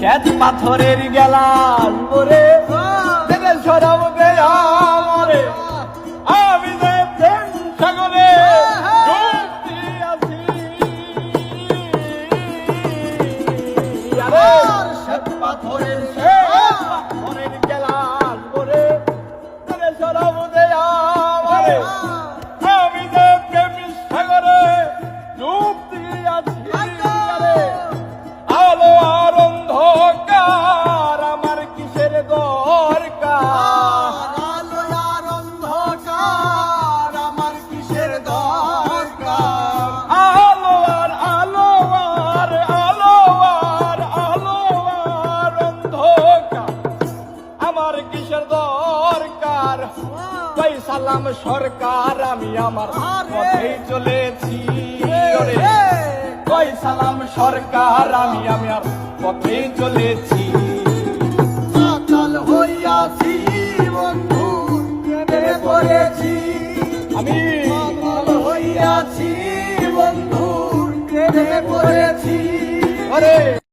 শ্বেত পাথরের গেলাস ওরে দেবে সরাব দে আমারে আমি যে প্রেম সাগরে ডুবতে আছি আরে শ্বেত পাথরের গেলাস ওরে দেবে সরাব দে আমারে আমি যে প্রেম সাগরে ডুবতে আছি আলো আর অন্ধকার আমার কিসের দরকার আলো আর অন্ধকার আমার কিসের দরকার আলো আর আলো আর আলো আর আলো আর অন্ধকার আমার কিসের দরকার কই সালাম সরকার আমি আমার পথেই চলেছি ওরে কই সালাম সরকার আমি আমার পথেই চলেছি পাতাল হইয়াছি বন্ধু প্রেমে পড়েছি আমি পাতাল হইয়াছি বন্ধু প্রেমে পড়েছি ওরে